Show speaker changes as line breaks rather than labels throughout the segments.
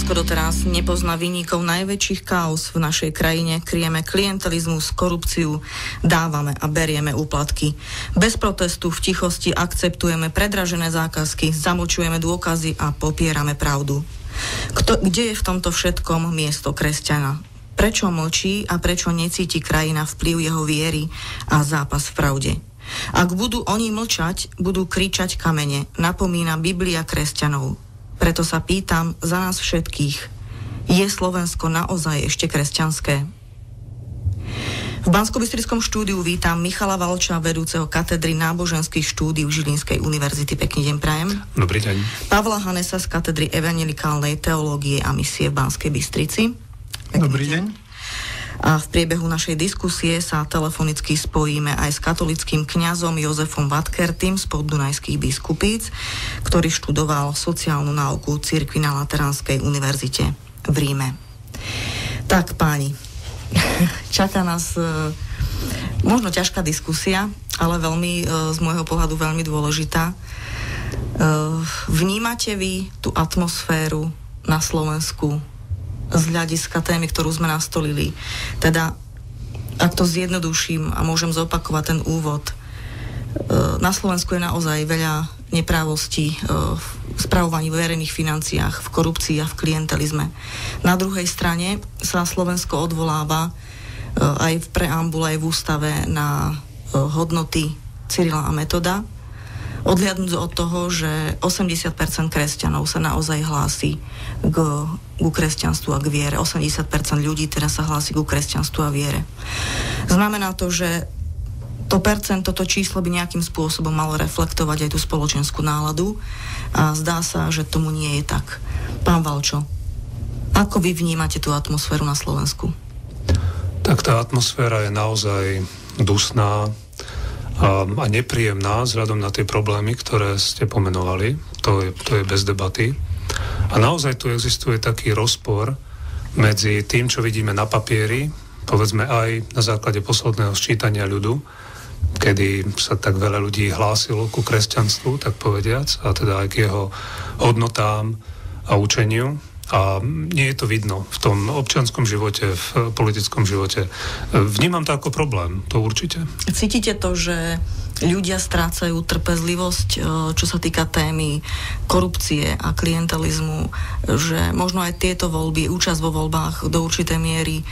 Slovensko doteraz nepozná vinníkov najväčších káuz v našej krajine. Kryjeme klientelizmus, korupciu, dávame a berieme úplatky. Bez protestu v tichosti akceptujeme predražené zákazky, zamočujeme dôkazy a popierame pravdu. Kde je v tomto všetkom miesto kresťana? Prečo mlčí a prečo necíti krajina vplyv jeho viery a zápas v pravde? Ak budú oni mlčať, budú kričať kamene, napomína Biblia kresťanov. Preto sa pýtam za nás všetkých, je Slovensko naozaj ešte kresťanské? V Banskobystrickom štúdiu vítam Michala Valča, vedúceho katedry náboženských štúdií Žilinskej univerzity. Pekný deň prajem.
Dobrý deň.
Pavla Hanesa z katedry evangelikálnej teológie a misie v Banskej Bystrici.
Dobrý deň.
A v priebehu našej diskusie sa telefonicky spojíme aj s katolickým kňazom Jozefom Vatkertym z Poddunajských biskupíc, ktorý študoval sociálnu náuku cirkvi na Lateránskej univerzite v Ríme. Tak, páni, čaká nás možno ťažká diskusia, ale veľmi, z môjho pohľadu veľmi dôležitá. Vnímate vy tú atmosféru na Slovensku z hľadiska témy, ktorú sme nastolili? Teda, ak to zjednoduším a môžem zopakovať ten úvod, na Slovensku je naozaj veľa neprávostí v spravovaní verejných financiách, v korupcii a v klientelizme. Na druhej strane sa Slovensko odvoláva aj v preambule, aj v ústave na hodnoty Cyrila a Metoda, odhliadnúť od toho, že 80% kresťanov sa naozaj hlási ku kresťanstvu a k viere. 80% ľudí teraz sa hlási ku kresťanstvu a viere. Znamená to, že to percento, to číslo by nejakým spôsobom malo reflektovať aj tú spoločenskú náladu a zdá sa, že tomu nie je tak. Pán Valčo, ako vy vnímate tú atmosféru na Slovensku?
Tak tá atmosféra je naozaj dusná a nepríjemná vzhľadom na tie problémy, ktoré ste pomenovali. To je bez debaty. A naozaj tu existuje taký rozpor medzi tým, čo vidíme na papieri, povedzme aj na základe posledného sčítania ľudu, kedy sa tak veľa ľudí hlásilo ku kresťanstvu, tak povediac, a teda aj k jeho hodnotám a učeniu. A nie je to vidno v tom občianskom živote, v politickom živote. Vnímam to ako problém, to určite.
Cítite to, že ľudia strácajú trpezlivosť, čo sa týka témy korupcie a klientelizmu, že možno aj tieto voľby, účasť vo voľbách do určitej miery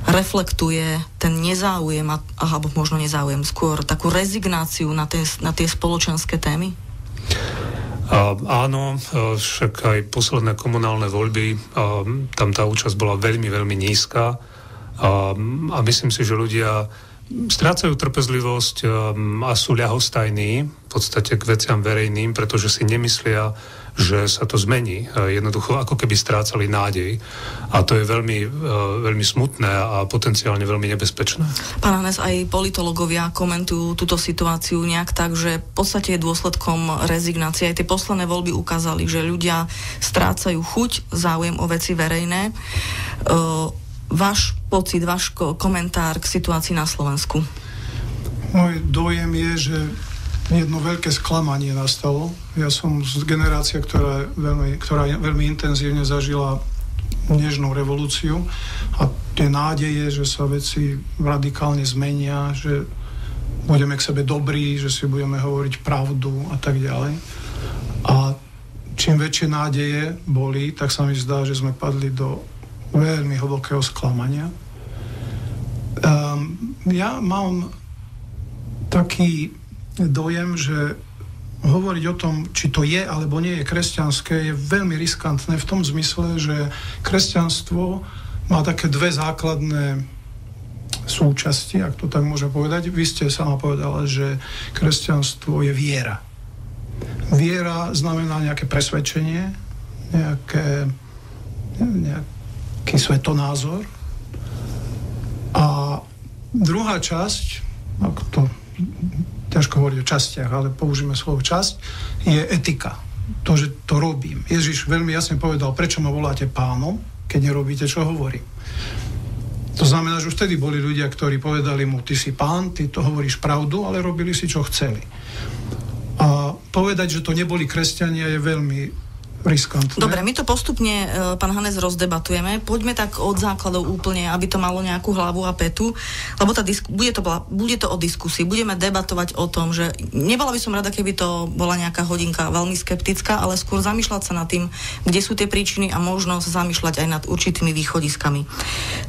reflektuje ten nezáujem, alebo možno nezáujem, skôr takú rezignáciu na tie spoločenské témy?
Áno, však aj posledné komunálne voľby, tam tá účasť bola veľmi, veľmi nízka a myslím si, že ľudia strácajú trpezlivosť a sú ľahostajní v podstate k veciam verejným, pretože si nemyslia, že sa to zmení. Jednoducho ako keby strácali nádej. A to je veľmi, veľmi smutné a potenciálne veľmi nebezpečné.
Pán Hanes, aj politológovia komentujú túto situáciu nejak tak, že v podstate je dôsledkom rezignácie. Aj tie posledné voľby ukázali, že ľudia strácajú chuť, záujem o veci verejné. Váš pocit, váš komentár k situácii na Slovensku?
Môj dojem je, že jedno veľké sklamanie nastalo. Ja som z generácia, ktorá veľmi intenzívne zažila nežnú revolúciu a tie nádeje, že sa veci radikálne zmenia, že budeme k sebe dobrí, že si budeme hovoriť pravdu a tak ďalej. A čím väčšie nádeje boli, tak sa mi zdá, že sme padli do veľmi hlbokého sklamania. Ja mám taký dojem, že hovoriť o tom, či to je alebo nie je kresťanské, je veľmi riskantné v tom zmysle, že kresťanstvo má také dve základné súčasti, ak to tak môžem povedať. Vy ste sama povedala, že kresťanstvo je viera. Viera znamená nejaké presvedčenie, nejaký svetonázor. A druhá časť, ak to ťažko hovoriť o častiach, ale použijeme slovo časť, je etika. To, že to robím. Ježiš veľmi jasne povedal, prečo ma voláte pánom, keď nerobíte, čo hovorím. To znamená, že už vtedy boli ľudia, ktorí povedali mu, ty si pán, ty to hovoríš pravdu, ale robili si, čo chceli. A povedať, že to neboli kresťania, je veľmi riskantné.
Dobre, my to postupne, pán Hanec, rozdebatujeme. Poďme tak od základov úplne, aby to malo nejakú hlavu a petu, lebo bude to o diskusii. Budeme debatovať o tom, že nebola by som rada, keby to bola nejaká hodinka veľmi skeptická, ale skôr zamýšľať sa nad tým, kde sú tie príčiny a možno sa zamýšľať aj nad určitými východiskami.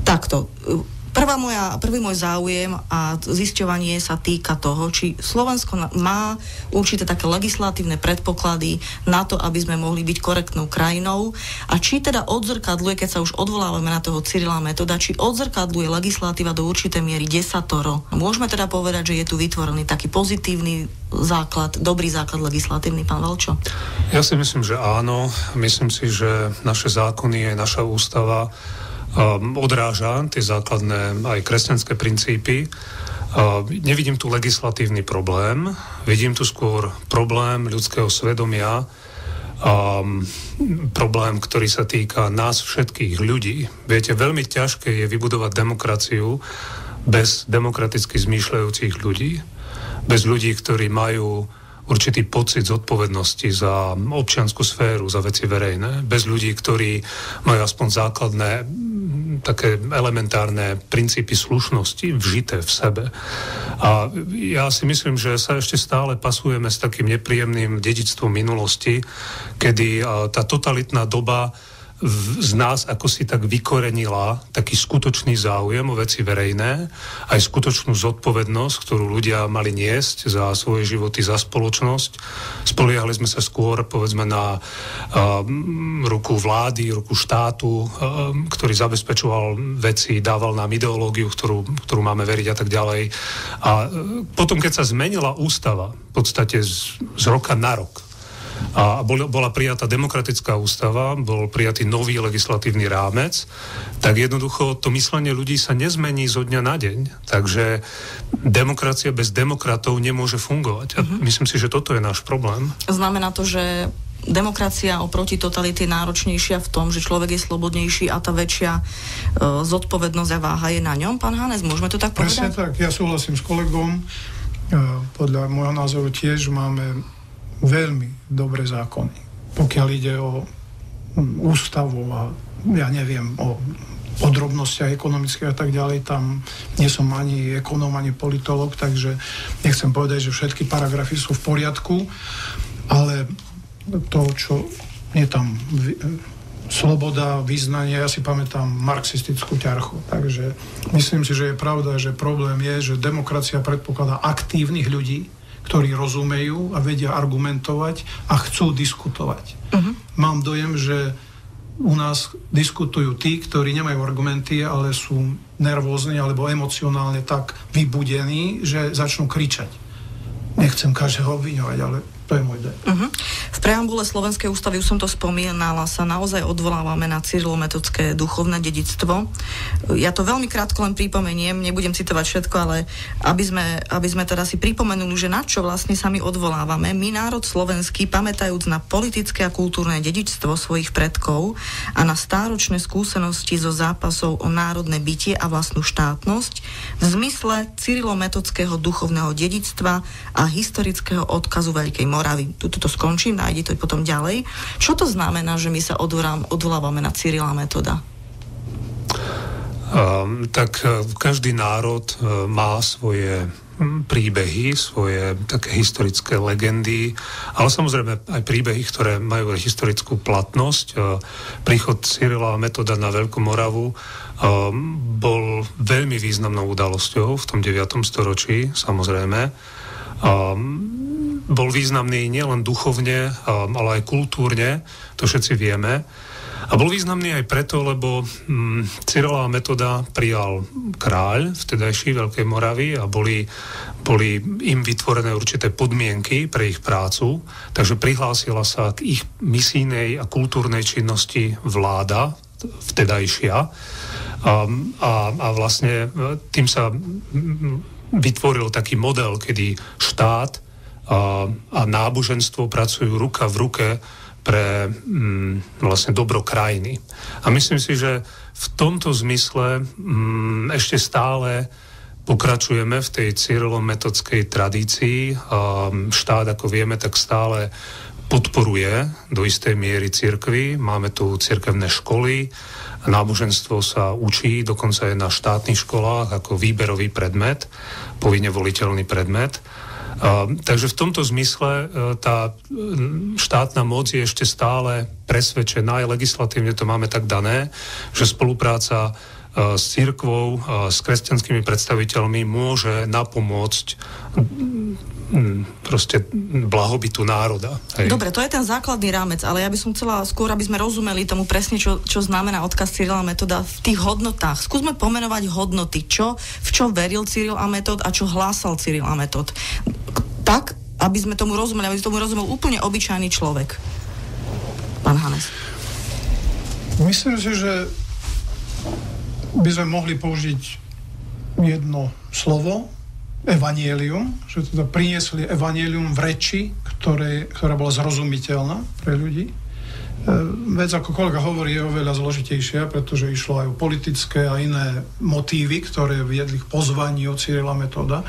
Takto. Prvý môj záujem a zisťovanie sa týka toho, či Slovensko má určité také legislatívne predpoklady na to, aby sme mohli byť korektnou krajinou a či teda odzrkadluje, keď sa už odvolávame na toho Cyrila Metoda, či odzrkadluje legislatíva do určitej miery desatoro. Môžeme teda povedať, že je tu vytvorený taký pozitívny základ, dobrý základ legislatívny, pán Valčo?
Ja si myslím, že áno. Myslím si, že naše zákony aj naša ústava odráža tie základné aj kresťanské princípy. Nevidím tu legislatívny problém, vidím tu skôr problém ľudského svedomia, problém, ktorý sa týka nás všetkých ľudí. Viete, veľmi ťažké je vybudovať demokraciu bez demokraticky zmýšľajúcich ľudí, bez ľudí, ktorí majú určitý pocit zodpovednosti za občiansku sféru, za veci verejné, bez ľudí, ktorí majú aspoň základné také elementárne princípy slušnosti vžité v sebe. A ja si myslím, že sa ešte stále pasujeme s takým nepríjemným dedičstvom minulosti, kedy tá totalitná doba z nás ako si tak vykorenila taký skutočný záujem o veci verejné, aj skutočnú zodpovednosť, ktorú ľudia mali niesť za svoje životy, za spoločnosť. Spoliehali sme sa skôr, povedzme, na ruku vlády, ruku štátu, ktorý zabezpečoval veci, dával nám ideológiu, ktorú máme veriť a tak ďalej. A potom, keď sa zmenila ústava, v podstate z roka na rok, a bola prijatá demokratická ústava, bol prijatý nový legislatívny rámec, tak jednoducho to myslenie ľudí sa nezmení zo dňa na deň. Takže demokracia bez demokratov nemôže fungovať. A myslím si, že toto je náš problém.
Znamená to, že demokracia oproti totalite je náročnejšia v tom, že človek je slobodnejší a tá väčšia zodpovednosť a váha je na ňom. Pán Hanec, môžeme to tak povedať?
Presne tak. Ja súhlasím s kolegom. Podľa môjho názoru tiež máme veľmi dobré zákony. Pokiaľ ide o ústavu a ja neviem, o podrobnostiach ekonomických a tak ďalej, tam nie som ani ekonóm, ani politolog, takže nechcem povedať, že všetky paragrafy sú v poriadku, ale to, čo je tam sloboda, vyznanie, ja si pamätám marxistickú ťarchu. Takže myslím si, že je pravda, že problém je, že demokracia predpokladá aktívnych ľudí, ktorí rozumejú a vedia argumentovať a chcú diskutovať. Mám dojem, že u nás diskutujú tí, ktorí nemajú argumenty, ale sú nervózni alebo emocionálne tak vybudení, že začnú kričať. Nechcem každého obviňovať, ale to je môj dojem.
V preambule Slovenskej ústavy, už som to spomínala, sa naozaj odvolávame na cyrilometodské duchovné dedičstvo. Ja to veľmi krátko len pripomeniem, nebudem citovať všetko, ale aby sme teda si pripomenuli, že na čo vlastne sa my odvolávame. My, národ slovenský, pamätajúc na politické a kultúrne dedičstvo svojich predkov a na stáročné skúsenosti zo zápasov o národné bytie a vlastnú štátnosť v zmysle cyrilometodského duchovného dedičstva a historického odkazu Veľkej Moravy. Tuto to skončím, nájdi to potom ďalej. Čo to znamená, že my sa odvolávame na Cyrila Metoda?
Tak každý národ má svoje príbehy, svoje také historické legendy, ale samozrejme aj príbehy, ktoré majú historickú platnosť. Príchod Cyrila Metoda na Veľkú Moravu bol veľmi významnou udalosťou v tom 9. storočí, samozrejme. Bol významný nielen duchovne, ale aj kultúrne, to všetci vieme. A bol významný aj preto, lebo Cyrila Metoda prijal kráľ vtedajší Veľkej Moravy a boli im vytvorené určité podmienky pre ich prácu, takže prihlásila sa k ich misijnej a kultúrnej činnosti vláda vtedajšia a vlastne tým sa vytvoril taký model, kedy štát a náboženstvo pracujú ruka v ruke pre vlastne dobro krajiny. A myslím si, že v tomto zmysle ešte stále pokračujeme v tej cyrilometodskej tradícii. Štát, ako vieme, tak stále podporuje do istej miery cirkvi. Máme tu cirkevné školy, náboženstvo sa učí, dokonca aj na štátnych školách ako výberový predmet, povinne voliteľný predmet. Takže v tomto zmysle tá štátna moc je ešte stále presvedčená, aj legislatívne to máme tak dané, že spolupráca s cirkvou, s kresťanskými predstaviteľmi môže napomôcť proste blahobytu národa. Hej.
Dobre, to je ten základný rámec, ale ja by som chcela skôr, aby sme rozumeli tomu presne, čo znamená odkaz Cyrila a Metoda v tých hodnotách. Skúsme pomenovať hodnoty, v čo veril Cyril a Metod a čo hlásal Cyril a Metod. Tak, aby sme tomu rozumeli, aby tomu rozumel úplne obyčajný človek. Pán Hannes.
Myslím si, že by sme mohli použiť jedno slovo, evanjelium, že teda priniesli evanjelium v reči, ktorá bola zrozumiteľná pre ľudí. Vec, ako kolega hovorí, je oveľa zložitejšia, pretože išlo aj o politické a iné motívy, ktoré viedli k pozvaniu Cyrila Metoda.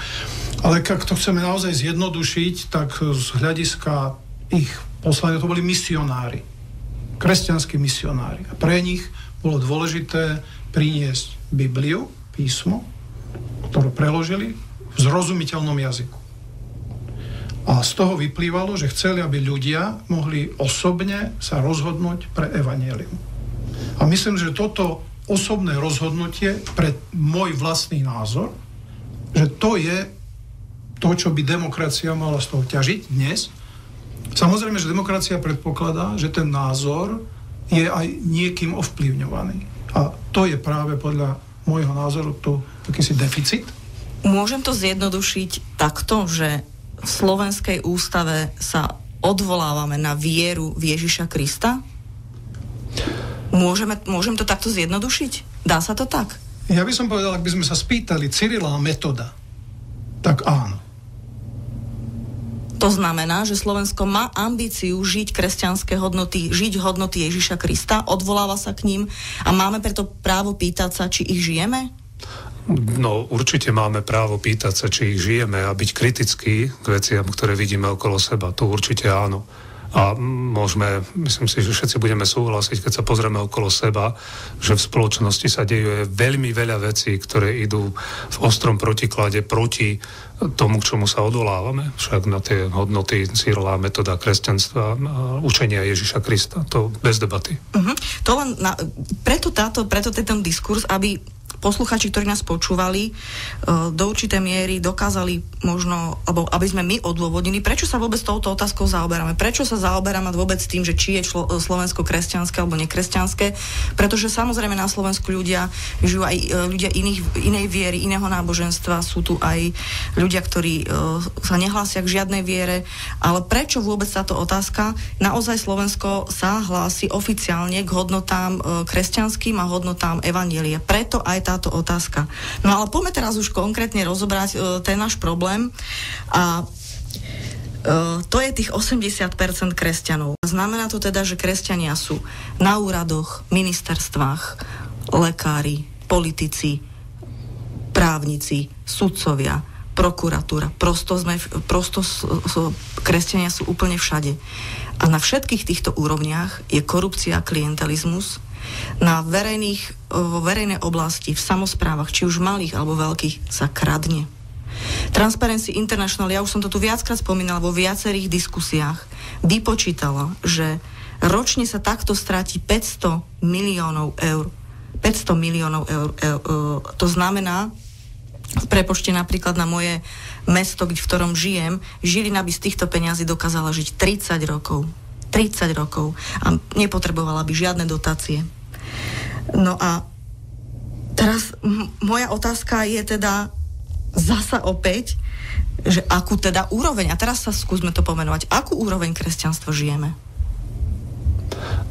Ale ak to chceme naozaj zjednodušiť, tak z hľadiska ich poslania to boli misionári. Kresťanskí misionári. A pre nich bolo dôležité priniesť Bibliu, písmo, ktoré preložili v zrozumiteľnom jazyku. A z toho vyplývalo, že chceli, aby ľudia mohli osobne sa rozhodnúť pre evanjelium. A myslím, že toto osobné rozhodnutie pre môj vlastný názor, že to je to, čo by demokracia mala z toho ťažiť dnes. Samozrejme, že demokracia predpokladá, že ten názor je aj niekým ovplyvňovaný. A to je práve podľa môjho názoru tu akýsi deficit.
Môžem to zjednodušiť takto, že v Slovenskej ústave sa odvolávame na vieru v Ježiša Krista? Môžem to takto zjednodušiť? Dá sa to tak?
Ja by som povedal, ak by sme sa spýtali Cyrila a Metoda, tak áno.
To znamená, že Slovensko má ambíciu žiť kresťanské hodnoty, žiť hodnoty Ježiša Krista, odvoláva sa k ním a máme preto právo pýtať sa, či ich žijeme?
No, určite máme právo pýtať sa, či ich žijeme a byť kritický k veciam, ktoré vidíme okolo seba. To určite áno. A myslím si, že všetci budeme súhlasiť, keď sa pozrieme okolo seba, že v spoločnosti sa deje veľmi veľa vecí, ktoré idú v ostrom protiklade proti tomu, k čomu sa odvolávame. Však na tie hodnoty Cyrila, Metoda, kresťanstva, učenia Ježiša Krista. To bez debaty.
To len preto ten diskurs, aby posluchači, ktorí nás počúvali, do určitej miery dokázali možno, alebo aby sme my odôvodnili, prečo sa vôbec touto otázkou zaoberáme. Prečo sa zaoberáme vôbec tým, že či je Slovensko kresťanské alebo nekresťanské. Pretože samozrejme na Slovensku ľudia žijú aj ľudia inej viery, iného náboženstva. Sú tu aj ľudia, ktorí sa nehlásia k žiadnej viere. Ale prečo vôbec táto otázka? Naozaj Slovensko sa hlási oficiálne k hodnotám kresťanským a hodnotám evanjelia. Preto aj táto otázka. No ale poďme teraz už konkrétne rozobrať ten náš problém a to je tých 80% kresťanov. Znamená to teda, že kresťania sú na úradoch, ministerstvách, lekári, politici, právnici, sudcovia, prokuratúra. Kresťania sú úplne všade. A na všetkých týchto úrovniach je korupcia, klientelizmus. Vo verejnej oblasti, v samosprávach, či už malých alebo veľkých, sa kradne. Transparency International, ja už som to tu viackrát spomínala vo viacerých diskusiách, vypočítala, že ročne sa takto stratí 500 miliónov eur. 500 miliónov eur. To znamená, v prepočte napríklad na moje mesto, v ktorom žijem, Žilina by z týchto peňazí dokázala žiť 30 rokov. 30 rokov. A nepotrebovala by žiadne dotácie. No a teraz moja otázka je teda zasa opäť, že akú teda úroveň, a teraz sa skúsme to pomenovať, akú úroveň kresťanstva žijeme?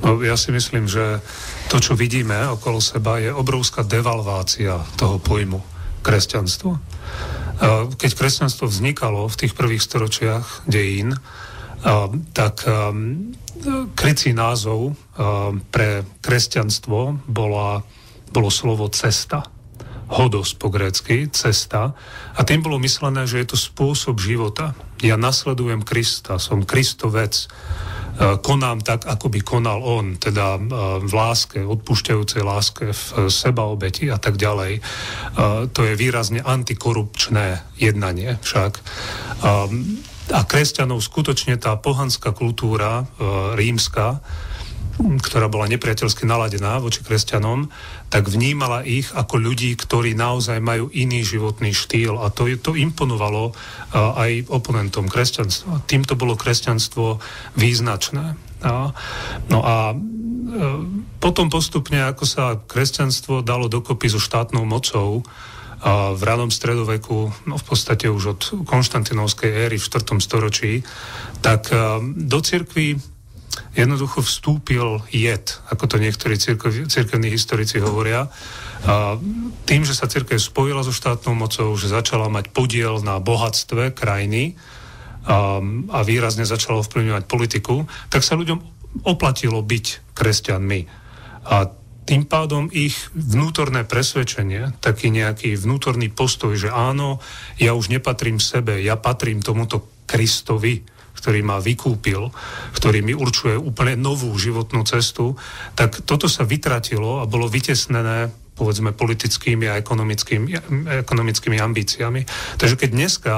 No, ja si myslím, že to, čo vidíme okolo seba, je obrovská devalvácia toho pojmu kresťanstvo. Keď kresťanstvo vznikalo v tých prvých storočiach dejín, tak krycí názov pre kresťanstvo bolo slovo cesta. Hodos po grécky, cesta. A tým bolo myslené, že je to spôsob života. Ja nasledujem Krista, som Kristovec. konám tak, ako by konal on, teda v láske, odpúšťajúcej láske, v sebaobeti a tak ďalej. To je výrazne antikorupčné jednanie však. A kresťanov skutočne tá pohanská kultúra rímska, ktorá bola nepriateľsky naladená voči kresťanom, tak vnímala ich ako ľudí, ktorí naozaj majú iný životný štýl a to imponovalo aj oponentom kresťanstva. Týmto bolo kresťanstvo význačné. No a potom postupne, ako sa kresťanstvo dalo dokopy so štátnou mocou v ranom stredoveku, no v podstate už od konštantinovskej éry v 4. storočí, tak do cirkvi jednoducho vstúpil jed, ako to niektorí cirkevní historici hovoria. Tým, že sa cirkev spojila so štátnou mocou, že začala mať podiel na bohatstve krajiny a výrazne začala ovplyvňovať politiku, tak sa ľuďom oplatilo byť kresťanmi. A tým pádom ich vnútorné presvedčenie, taký nejaký vnútorný postoj, že áno, ja už nepatrím sebe, ja patrím tomuto Kristovi, ktorý ma vykúpil, ktorý mi určuje úplne novú životnú cestu, tak toto sa vytratilo a bolo vytesnené, povedzme, politickými a ekonomickými ambíciami. Takže keď dneska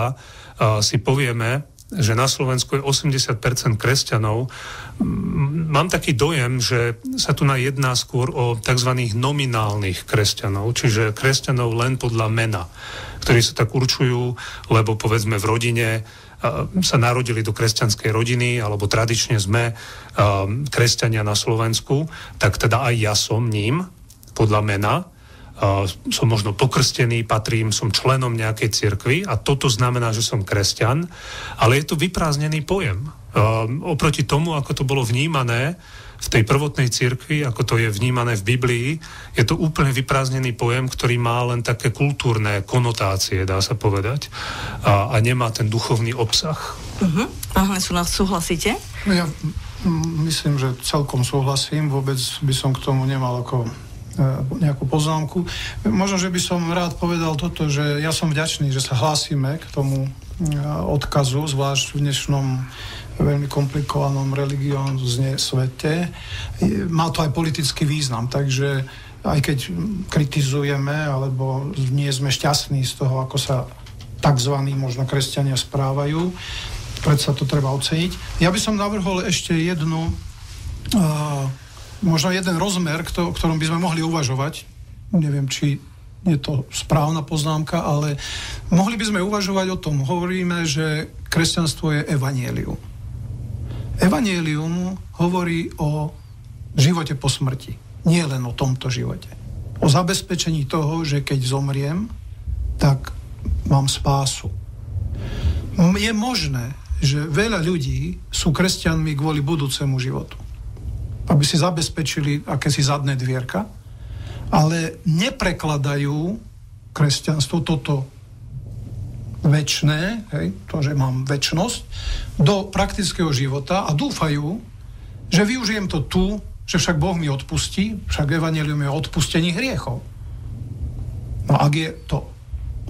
si povieme, že na Slovensku je 80% kresťanov, mám taký dojem, že sa tu jedná skôr o tzv. Nominálnych kresťanov, čiže kresťanov len podľa mena, ktorí sa tak určujú, lebo povedzme v rodine sa narodili do kresťanskej rodiny, alebo tradične sme kresťania na Slovensku, tak teda aj ja som ním, podľa mena. Som možno pokrstený, patrím, som členom nejakej cirkvi a toto znamená, že som kresťan, ale je to vyprázdnený pojem. Oproti tomu, ako to bolo vnímané v tej prvotnej cirkvi, ako to je vnímané v Biblii, je to úplne vyprázdnený pojem, ktorý má len také kultúrne konotácie, dá sa povedať, a nemá ten duchovný obsah.
Pán Hnesunář, súhlasíte?
Ja myslím, že celkom súhlasím, vôbec by som k tomu nemal ako nejakú poznámku. Možno, že by som rád povedal toto, že ja som vďačný, že sa hlásime k tomu odkazu, zvlášť v dnešnom veľmi komplikovanom religiózne svete. Má to aj politický význam, takže aj keď kritizujeme, alebo nie sme šťastní z toho, ako sa takzvaní možno kresťania správajú, predsa to treba oceniť. Ja by som navrhol ešte jednu možno jeden rozmer, ktorom by sme mohli uvažovať. Neviem, či je to správna poznámka, ale mohli by sme uvažovať o tom. Hovoríme, že kresťanstvo je evanjelium. Evanjelium hovorí o živote po smrti. Nie len o tomto živote. O zabezpečení toho, že keď zomriem, tak mám spásu. Je možné, že veľa ľudí sú kresťanmi kvôli budúcemu životu, aby si zabezpečili akési zadné dvierka, ale neprekladajú kresťanstvo, toto večné, to, že mám večnosť, do praktického života a dúfajú, že využijem to tu, že však Boh mi odpustí, však evanjelium je o odpustení hriechov. No ak je to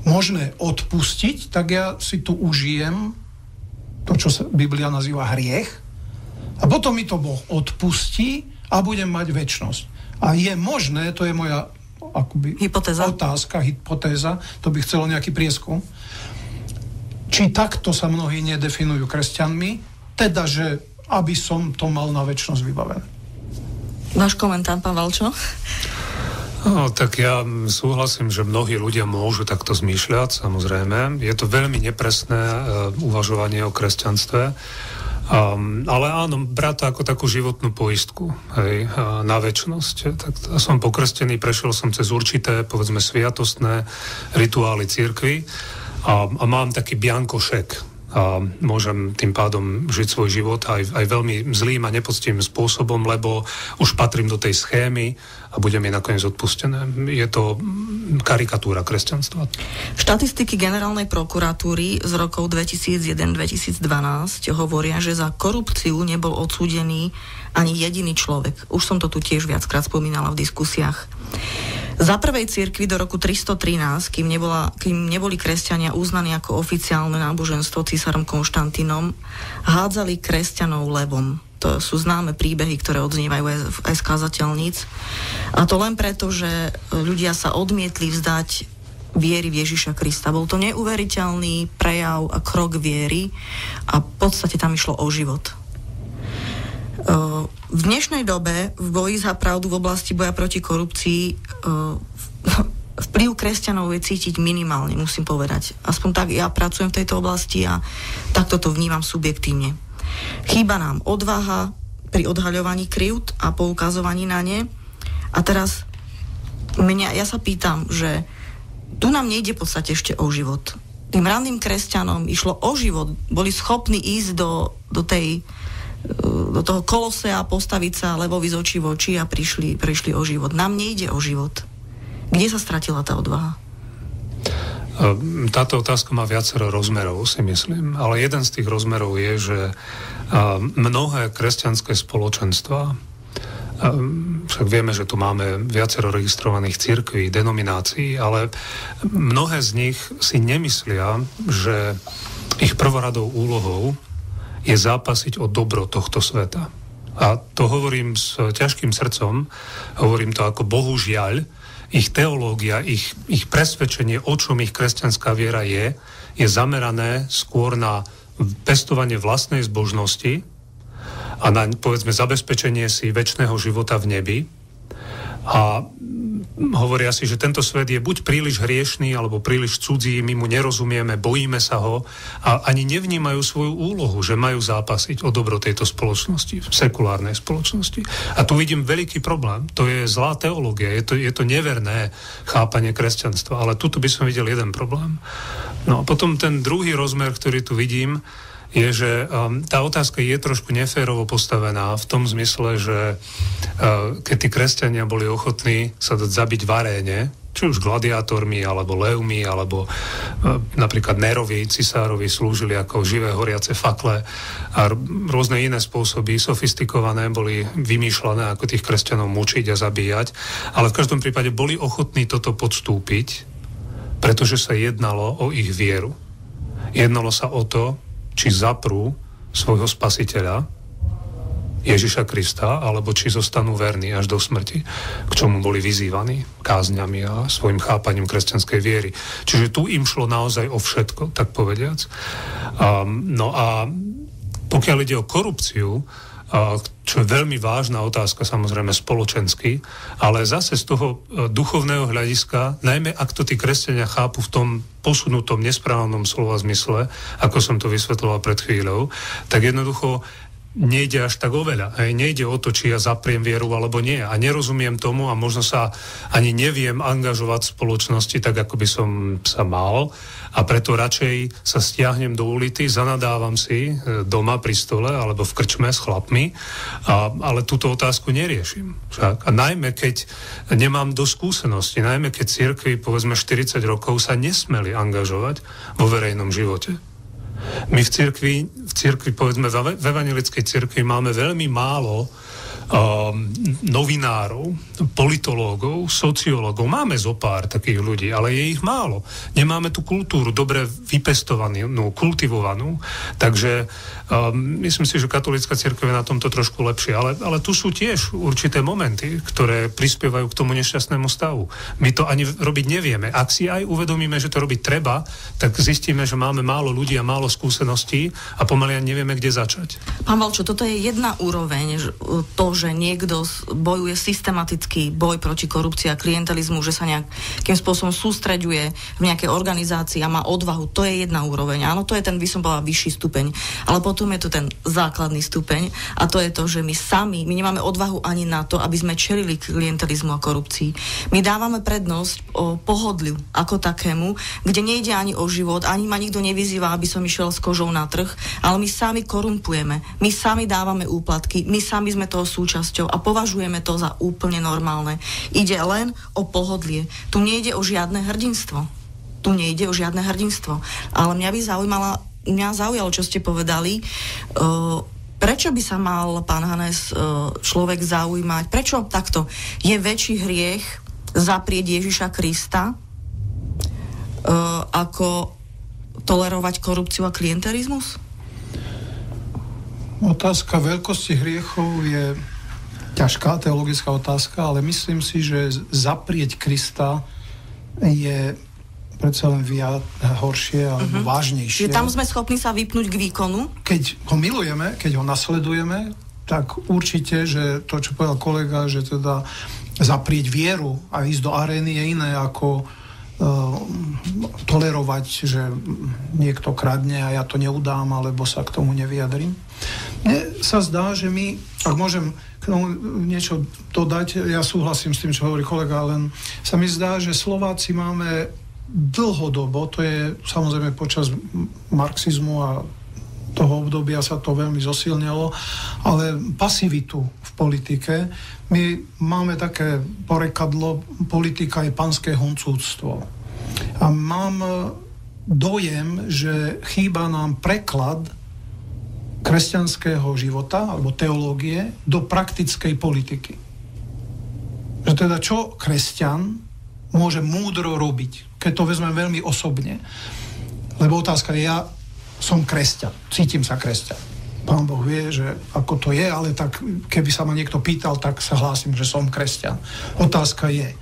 možné odpustiť, tak ja si tu užijem to, čo sa Biblia nazýva hriech, a potom mi to Boh odpustí a budem mať večnosť. A je možné, to je moja akoby hypotéza, to by chcelo nejaký prieskum, či takto sa mnohí nedefinujú kresťanmi, teda, že aby som to mal na večnosť vybavené.
Váš komentár, pán Valčo?
No, tak ja súhlasím, že mnohí ľudia môžu takto zmýšľať, samozrejme. Je to veľmi nepresné uvažovanie o kresťanstve. Ale áno, brať to ako takú životnú poistku, hej, na večnosť. Tak som pokrstený, prešiel som cez určité, povedzme, sviatostné rituály cirkvi a mám taký biankošek. A môžem tým pádom žiť svoj život aj veľmi zlým a nepoctivým spôsobom, lebo už patrím do tej schémy a bude mi nakoniec odpustené. Je to karikatúra kresťanstva.
Štatistiky generálnej prokuratúry z rokov 2001-2012 hovoria, že za korupciu nebol odsúdený ani jediný človek. Už som to tu tiež viackrát spomínala v diskusiách. Za prvej cirkvi do roku 313, kým neboli kresťania uznaní ako oficiálne náboženstvo císarom Konštantínom, hádzali kresťanov levom. To sú známe príbehy, ktoré odznievajú aj z kazateľníc. A to len preto, že ľudia sa odmietli vzdať viery v Ježiša Krista. Bol to neuveriteľný prejav a krok viery a v podstate tam išlo o život. V dnešnej dobe v boji za pravdu v oblasti boja proti korupcii vplyv kresťanov je cítiť minimálne, musím povedať. Aspoň tak ja pracujem v tejto oblasti a takto to vnímam subjektívne. Chýba nám odvaha pri odhaľovaní krivd a poukazovaní na ne. A teraz ja sa pýtam, že tu nám nejde v podstate ešte o život. Tým ranným kresťanom išlo o život. Boli schopní ísť do toho kolosea, postaviť sa levovi z očí v oči a prišli o život. Nám nejde o život. Kde sa stratila tá odvaha?
Táto otázka má viacero rozmerov, si myslím. Ale jeden z tých rozmerov je, že mnohé kresťanské spoločenstvá, však vieme, že tu máme viacero registrovaných cirkví, denominácií, ale mnohé z nich si nemyslia, že ich prvoradou úlohou je zápasiť o dobro tohto sveta. A to hovorím s ťažkým srdcom, hovorím to ako bohužiaľ, ich teológia, ich presvedčenie, o čom ich kresťanská viera je zamerané skôr na pestovanie vlastnej zbožnosti a na, povedzme, zabezpečenie si večného života v nebi. A hovoria si, že tento svet je buď príliš hriešný, alebo príliš cudzí, my mu nerozumieme, bojíme sa ho a ani nevnímajú svoju úlohu, že majú zápasiť o dobro tejto spoločnosti, sekulárnej spoločnosti. A tu vidím veľký problém. To je zlá teológia, je to neverné chápanie kresťanstva. Ale tuto by som videl jeden problém. No a potom ten druhý rozmer, ktorý tu vidím, je, že tá otázka je trošku neférovo postavená v tom zmysle, že keď tí kresťania boli ochotní sa dať zabiť v aréne, či už gladiátormi, alebo leumi, alebo napríklad Nerovi, cisárovi slúžili ako živé horiace fakle a rôzne iné spôsoby, sofistikované, boli vymýšľané, ako tých kresťanov mučiť a zabíjať, ale v každom prípade boli ochotní toto podstúpiť, pretože sa jednalo o ich vieru. Jednalo sa o to, či zaprú svojho spasiteľa, Ježiša Krista, alebo či zostanú verní až do smrti, k čomu boli vyzývaní kázňami a svojim chápaním kresťanskej viery. Čiže tu im šlo naozaj o všetko, tak povediac. No a pokiaľ ide o korupciu, čo je veľmi vážna otázka, samozrejme spoločensky, ale zase z toho duchovného hľadiska, najmä ak to tí kresťania chápu v tom posunutom, nesprávnom slova zmysle, ako som to vysvetloval pred chvíľou, tak jednoducho nejde až tak oveľa. Nejde o to, či ja zapriem vieru alebo nie. A nerozumiem tomu a možno sa ani neviem angažovať v spoločnosti tak, ako by som sa mal. A preto radšej sa stiahnem do ulity, zanadávam si doma pri stole alebo v krčme s chlapmi, ale túto otázku neriešim. A najmä, keď nemám dosť skúsenosti, najmä keď cirkvi, povedzme 40 rokov, sa nesmeli angažovať vo verejnom živote. My v cirkvi, povedzme, v evanjelickej cirkvi máme veľmi málo novinárov, politológov, sociológov. Máme zo pár takých ľudí, ale je ich málo. Nemáme tú kultúru dobre vypestovanú, kultivovanú. Takže myslím si, že katolícka cirkev je na tomto trošku lepšie. Ale tu sú tiež určité momenty, ktoré prispievajú k tomu nešťastnému stavu. My to ani robiť nevieme. Ak si aj uvedomíme, že to robiť treba, tak zistíme, že máme málo ľudí a málo skúseností a pomaly ani nevieme, kde začať.
Pán Valčo, toto je jedna úroveň, to, že niekto bojuje systematický boj proti korupcii a klientelizmu, že sa nejakým spôsobom sústreďuje v nejakej organizácii a má odvahu, to je jedna úroveň. Áno, to je ten, by som povedala, vyšší stupeň. Ale potom je tu ten základný stupeň a to je to, že my nemáme odvahu ani na to, aby sme čelili klientelizmu a korupcii. My dávame prednosť o pohodliu ako takému, kde nejde ani o život, ani ma nikto nevyzýva, aby som išiel s kožou na trh, ale my sami korumpujeme, my sami dávame úplatky, my sami sme toho súčasťou a považujeme to za úplne normálne. Ide len o pohodlie. Tu nejde o žiadne hrdinstvo. Ale mňa zaujalo, čo ste povedali. Prečo by sa mal, pán Hanes, človek zaujímať? Prečo takto? Je väčší hriech zaprieť Ježiša Krista ako tolerovať korupciu a klientelizmus?
Otázka veľkosti hriechov je ťažká teologická otázka, ale myslím si, že zaprieť Krista je predsa len viac horšie alebo vážnejšie.
Že tam sme schopní sa vypnúť k výkonu?
Keď ho milujeme, keď ho nasledujeme, tak určite, že to, čo povedal kolega, že teda zaprieť vieru a ísť do arény je iné ako tolerovať, že niekto kradne a ja to neudám, alebo sa k tomu nevyjadrím. Mne sa zdá, že my, ak môžem k tomu niečo dodať, ja súhlasím s tým, čo hovorí kolega, len sa mi zdá, že Slováci máme dlhodobo, to je samozrejme počas marxizmu a toho obdobia sa to veľmi zosilnilo, ale pasivitu v politike. My máme také porekadlo, politika je panské huncúctvo. A mám dojem, že chýba nám preklad kresťanského života alebo teológie do praktickej politiky. Že teda čo kresťan môže múdro robiť, keď to vezmem veľmi osobne. Lebo otázka je, ja som kresťan, cítim sa kresťan. Pán Boh vie, že ako to je, ale tak keby sa ma niekto pýtal, tak sa hlásim, že som kresťan. Otázka je,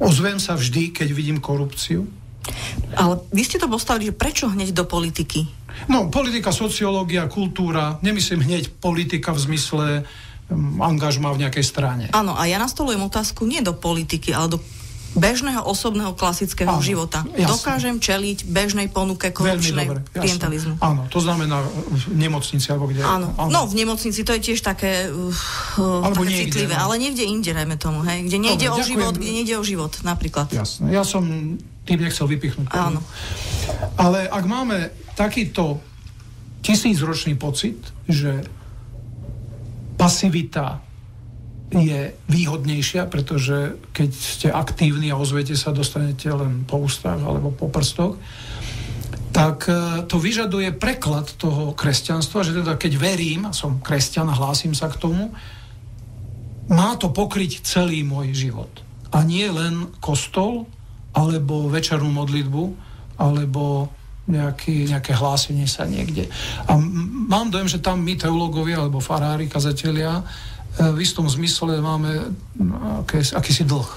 ozvem sa vždy, keď vidím korupciu?
Ale vy ste to postavili, že prečo hneď do politiky?
No, politika, sociológia, kultúra, nemyslím hneď politika v zmysle angažma v nejakej strane.
Áno, a ja nastolujem otázku nie do politiky, ale do bežného osobného klasického života. Jasne. Dokážem čeliť bežnej ponuke korupčnej klientelizmu.
Áno, to znamená v nemocnici alebo kde.
Áno. No v nemocnici to je tiež také, také citlivé, ale niekde inde, dajme tomu, hej, kde nejde o život, kde nejde o život, napríklad.
Jasné, ja som tým nechcel vypichnúť.
Áno.
Ale ak máme takýto 1000-ročný pocit, že pasivita je výhodnejšia, pretože keď ste aktívni a ozvete sa, dostanete len po ústach alebo po prstoch, tak to vyžaduje preklad toho kresťanstva, že teda keď verím, som kresťan a hlásim sa k tomu, má to pokryť celý môj život. A nie len kostol, alebo večernú modlitbu, alebo nejaké hlásenie sa niekde. A mám dojem, že tam my teológovia, alebo farári, kazatelia, v istom zmysle máme akýsi dlh.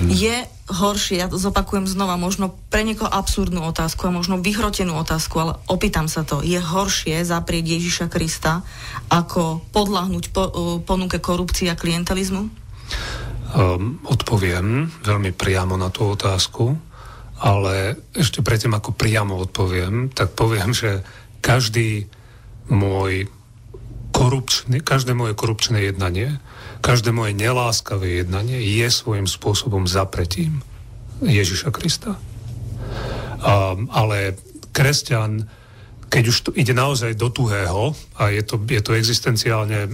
Je horšie, ja to zopakujem znova, možno pre niekoho absurdnú otázku a možno vyhrotenú otázku, ale opýtam sa to, je horšie zaprieť Ježiša Krista ako podľahnúť ponuke korupcie a klientelizmu?
Odpoviem veľmi priamo na tú otázku, ale ešte predtým, ako priamo odpoviem, tak poviem, že každé moje korupčné jednanie, každé moje neláskavé jednanie je svojím spôsobom zapretím Ježiša Krista. Ale kresťan, keď už to ide naozaj do tuhého, a je to existenciálne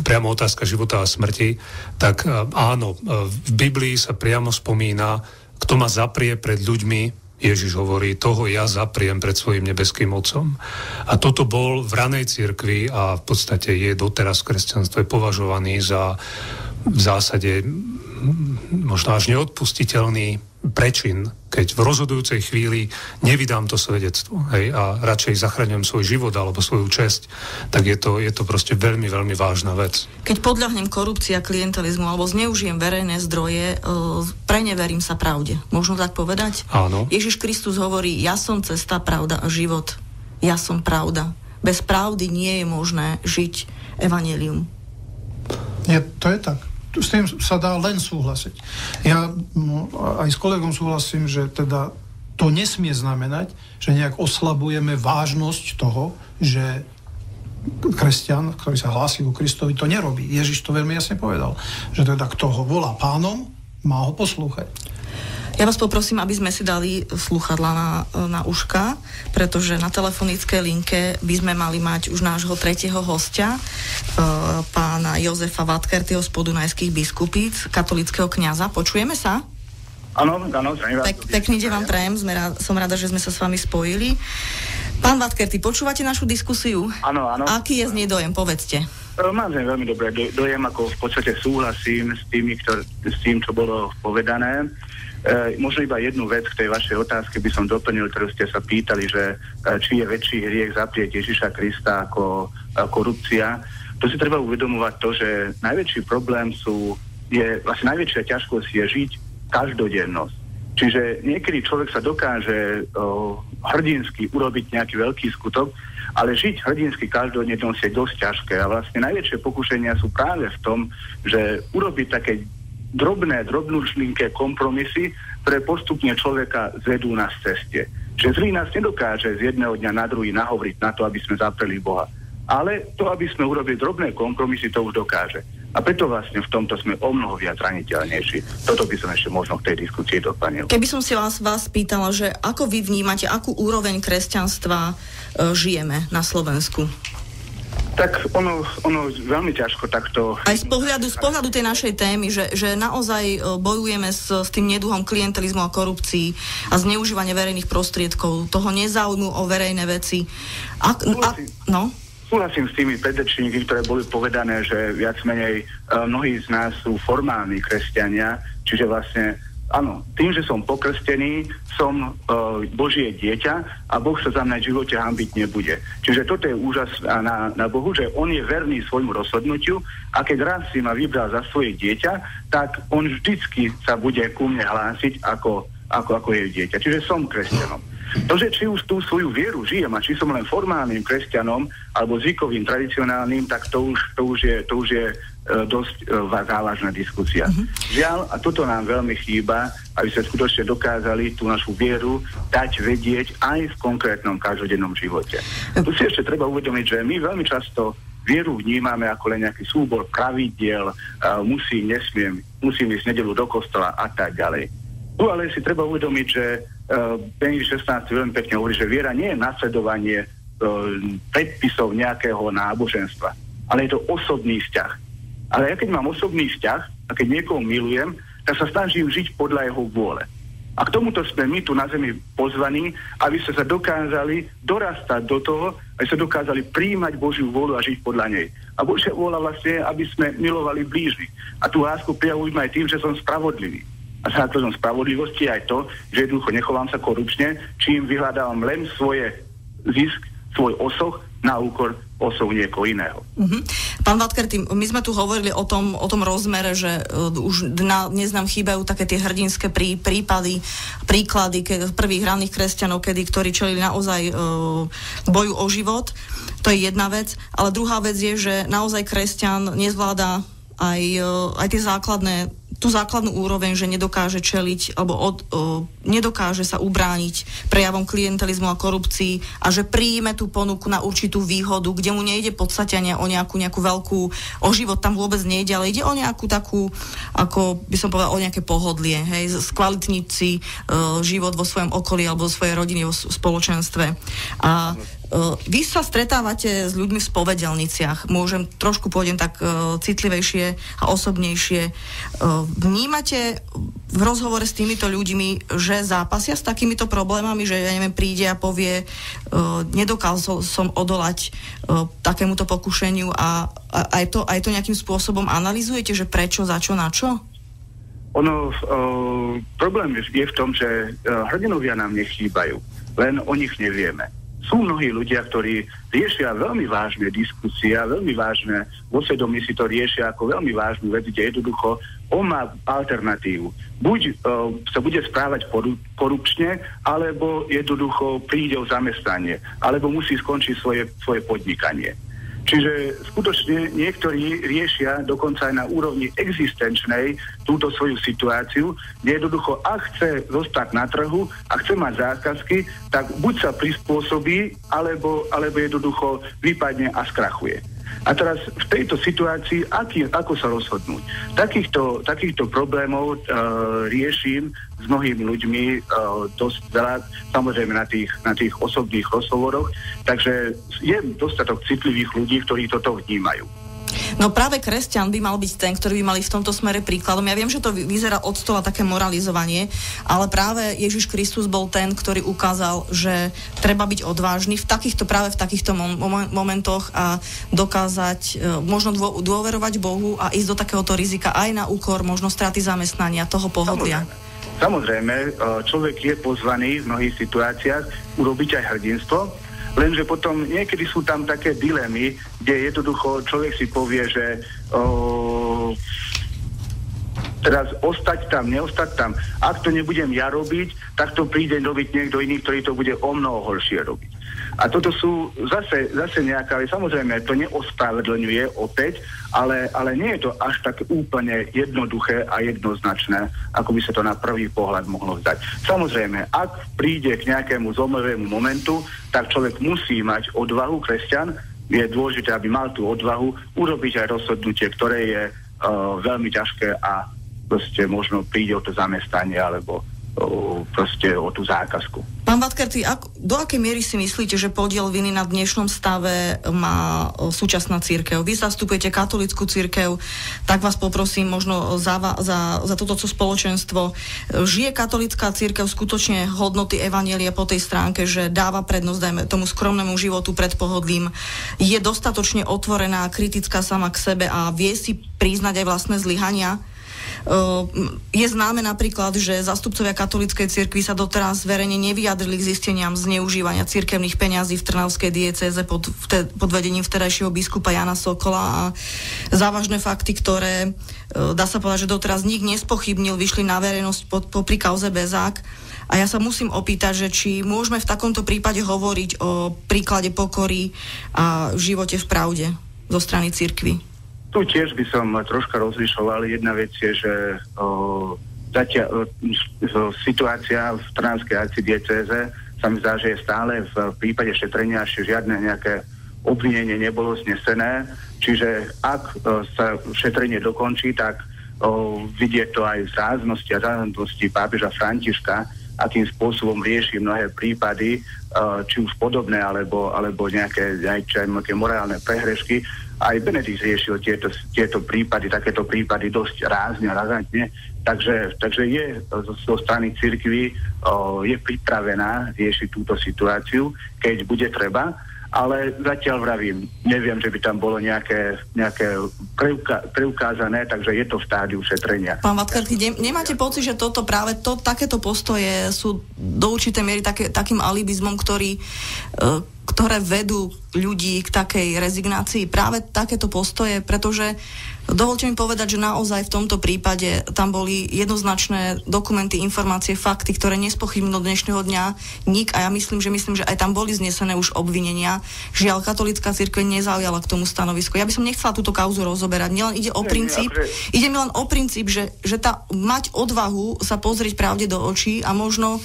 priamo otázka života a smrti, tak áno, v Biblii sa priamo spomína, kto ma zaprie pred ľuďmi, Ježiš hovorí, toho ja zapriem pred svojím nebeským Otcom. A toto bol v ranej cirkvi a v podstate je doteraz v kresťanstve považovaný za v zásade možno až neodpustiteľný prečin, keď v rozhodujúcej chvíli nevydám to svedectvo, hej, a radšej zachraňujem svoj život alebo svoju česť, tak je to proste veľmi, veľmi vážna vec.
Keď podľahnem korupcii a klientelizmu alebo zneužijem verejné zdroje, preneverím sa pravde. Možno tak povedať?
Áno.
Ježiš Kristus hovorí, ja som cesta, pravda a život. Ja som pravda. Bez pravdy nie je možné žiť evanjelium.
To je tak. S tým sa dá len súhlasiť. Ja aj s kolegom súhlasím, že teda to nesmie znamenať, že nejak oslabujeme vážnosť toho, že kresťan, ktorý sa hlási ku Kristovi, to nerobí. Ježiš to veľmi jasne povedal, že teda kto ho volá pánom, má ho poslúchať.
Ja vás poprosím, aby sme si dali slúchadlá na uška, pretože na telefonickej linke by sme mali mať už nášho tretieho hostia, pána Jozefa Vatkertyho z Podunajských biskupíc, katolického kňaza. Počujeme sa?
Áno.
Pekný deň vám prajem, som rada, že sme sa s vami spojili. Pán Vatkerty, počúvate našu diskusiu?
Áno.
Aký je z nej dojem, povedzte?
Mám veľmi dobré dojem, ako v podstate súhlasím s tým, čo bolo povedané. Možno iba jednu vec k tej vašej otázke by som doplnil, ktorú ste sa pýtali, že či je väčší hriech zaprieť Ježiša Krista ako korupcia. To si treba uvedomovať to, že najväčší problém vlastne najväčšia ťažkosť je žiť každodennosť. Čiže niekedy človek sa dokáže hrdinsky urobiť nejaký veľký skutok, ale žiť hrdinsky každodennosť je dosť ťažké. A vlastne najväčšie pokušenia sú práve v tom, že urobiť také drobnúčlinké kompromisy, ktoré postupne človeka zvedú na ceste. Čiže zlý nás nedokáže z jedného dňa na druhý nahovoriť na to, aby sme zapreli Boha. Ale to, aby sme urobili drobné kompromisy, to už dokáže. A preto vlastne v tomto sme omnoho viac zraniteľnejší. Toto by som ešte možno k tej diskusii doplnil.
Keby som si vás pýtala, že ako vy vnímate, akú úroveň kresťanstva žijeme na Slovensku?
Tak ono veľmi ťažko takto...
Aj z pohľadu tej našej témy, že naozaj bojujeme s tým neduhom klientelizmu a korupcií a zneužívanie verejných prostriedkov, toho nezáujmu o verejné veci.
Súhlasím s tými predrečníky, ktoré boli povedané, že viac menej mnohí z nás sú formálni kresťania, čiže vlastne áno, tým, že som pokrstený, som Božie dieťa a Boh sa za mňa v živote hanbiť nebude. Čiže toto je úžas na Bohu, že on je verný svojmu rozhodnutiu a keď raz si ma vybral za svoje dieťa, tak on vždycky sa bude ku mne hlásiť ako jej dieťa. Čiže som kresťanom. To, že či už tú svoju vieru žijem a či som len formálnym kresťanom alebo zvykovým, tradicionálnym, tak to už je dosť závažná diskusia. Žiaľ, a toto nám veľmi chýba, aby sme skutočne dokázali tú našu vieru dať vedieť aj v konkrétnom každodennom živote. Tu si ešte treba uvedomiť, že my veľmi často vieru vnímame ako len nejaký súbor pravidiel, musím ísť nedeľu do kostola a tak ďalej. Tu ale si treba uvedomiť, že Benedikt XVI veľmi pekne hovorí, že viera nie je nasledovanie predpisov nejakého náboženstva, ale je to osobný vzťah. Ale ja keď mám osobný vzťah a keď niekoho milujem, tak sa snažím žiť podľa jeho vôle. A k tomuto sme my tu na zemi pozvaní, aby sme sa dokázali dorastať do toho, aby sa dokázali prijímať Božiu vôľu a žiť podľa nej. A Božia vôľa vlastne je, aby sme milovali blížnych. A tú lásku prejavujeme aj tým, že som spravodlivý. A základom spravodlivosti je aj to, že jednoducho nechovám sa korupčne, čím vyhľadávam len svoj osoch na úkor osoch niekoho iného.
Pán Vatkerty, my sme tu hovorili o tom rozmere, že už dnes nám chýbajú také tie hrdinské príklady prvých ranných kresťanov, ktorí čelili naozaj boju o život. To je jedna vec. Ale druhá vec je, že naozaj kresťan nezvláda aj tie tú základnú úroveň, že nedokáže čeliť alebo nedokáže sa ubrániť prejavom klientelizmu a korupcii a že príjme tú ponuku na určitú výhodu, kde mu nejde v podstate o nejakú veľkú, o život tam vôbec nejde, ale ide o nejakú takú, ako by som povedal, o nejaké pohodlie, hej, skvalitniť si život vo svojom okolí alebo vo svojej rodine, vo spoločenstve. A vy sa stretávate s ľuďmi v spovedelniciach. Pôjdem tak citlivejšie a osobnejšie. Vnímate v rozhovore s týmito ľuďmi, že zápasia s takýmito problémami, že príde a povie, nedokázal som odolať takémuto pokušeniu a aj to nejakým spôsobom analyzujete, že prečo, za čo, na čo?
Problém je v tom, že hrdinovia nám nechýbajú, len o nich nevieme. Sú mnohí ľudia, ktorí riešia veľmi vážne diskusie a veľmi vážne, vo svedomí si to riešia ako veľmi vážnu vec, kde jednoducho on má alternatívu. Buď sa bude správať korupčne, alebo jednoducho príde o zamestnanie, alebo musí skončiť svoje podnikanie. Čiže skutočne niektorí riešia dokonca aj na úrovni existenčnej túto svoju situáciu, kde jednoducho, ak chce zostať na trhu a chce mať zákazky, tak buď sa prispôsobí, alebo jednoducho vypadne a skrachuje. A teraz v tejto situácii, ako sa rozhodnúť? Takýchto problémov riešim s mnohými ľuďmi dosť veľa, samozrejme na tých osobných rozhovoroch, takže je dostatok citlivých ľudí, ktorí toto vnímajú.
No práve kresťan by mal byť ten, ktorý by mali v tomto smere príkladom. Ja viem, že to vyzerá od stola také moralizovanie, ale práve Ježiš Kristus bol ten, ktorý ukázal, že treba byť odvážny v takýchto momentoch a dokázať možno dôverovať Bohu a ísť do takéhoto rizika aj na úkor možno straty zamestnania, toho pohodlia.
Samozrejme, človek je pozvaný v mnohých situáciách urobiť aj hrdinstvo, lenže potom niekedy sú tam také dilemy, kde jednoducho človek si povie, že teraz ostať tam, neostať tam. Ak to nebudem ja robiť, tak to príde robiť niekto iný, ktorý to bude o mnoho horšie robiť. A toto sú zase nejaká, samozrejme, to neospravedlňuje opäť, ale nie je to až tak úplne jednoduché a jednoznačné, ako by sa to na prvý pohľad mohlo zdať. Samozrejme, ak príde k nejakému zlomovému momentu, tak človek musí mať odvahu, kresťan, je dôležité, aby mal tú odvahu urobiť aj rozhodnutie, ktoré je veľmi ťažké a proste možno príde o to zamestnanie alebo proste o tú zákazku.
Pán Vatkerty, do akej miery si myslíte, že podiel viny na dnešnom stave má súčasná cirkev? Vy zastupujete katolícku cirkev, tak vás poprosím možno za toto spoločenstvo. Žije katolícka cirkev skutočne hodnoty evanjelia po tej stránke, že dáva prednosť, dajme tomu skromnému životu pred pohodlím, je dostatočne otvorená, kritická sama k sebe a vie si priznať aj vlastné zlyhania? Je známe napríklad, že zástupcovia katolíckej cirkvi sa doteraz verejne nevyjadrili k zisteniam zneužívania cirkevných peňazí v Trnavskej diecéze pod vedením vtedajšieho biskupa Jana Sokola a závažné fakty, ktoré dá sa povedať, že doteraz nik nespochybnil, vyšli na verejnosť popri kauze Bezák. A ja sa musím opýtať, že či môžeme v takomto prípade hovoriť o príklade pokory a živote v pravde zo strany cirkvi.
Tu tiež by som troška rozlišoval. Jedna vec je, že situácia v Trnavskej arcidiecéze sa mi zdá, že je stále v prípade šetrenia ešte žiadne nejaké obvinenie nebolo znesené. Čiže ak sa šetrenie dokončí, tak vidieť to aj v ráznosti a záležitosti pápeža Františka, akým spôsobom rieši mnohé prípady, či už podobné, alebo nejaké morálne prehrešky. Aj Benedikt riešil tieto prípady, takéto prípady dosť rázne a razantne, takže je zo strany cirkvi je pripravená riešiť túto situáciu, keď bude treba, ale zatiaľ vravím, neviem, že by tam bolo nejaké preukázané, takže je to v štádiu šetrenia.
Pán Vatkerty, nemáte pocit, že takéto postoje sú do určitej miery takým alibizmom, ktoré vedú ľudí k takej rezignácii? Práve takéto postoje, pretože dovoľte mi povedať, že naozaj v tomto prípade tam boli jednoznačné dokumenty, informácie, fakty, ktoré nespochybnil do dnešného dňa nik a ja myslím, že aj tam boli znesené už obvinenia. Žiaľ, katolícka cirkev nezaujala k tomu stanovisko. Ja by som nechcela túto kauzu rozoberať. Ide mi len o princíp, že mať odvahu sa pozrieť pravde do očí a možno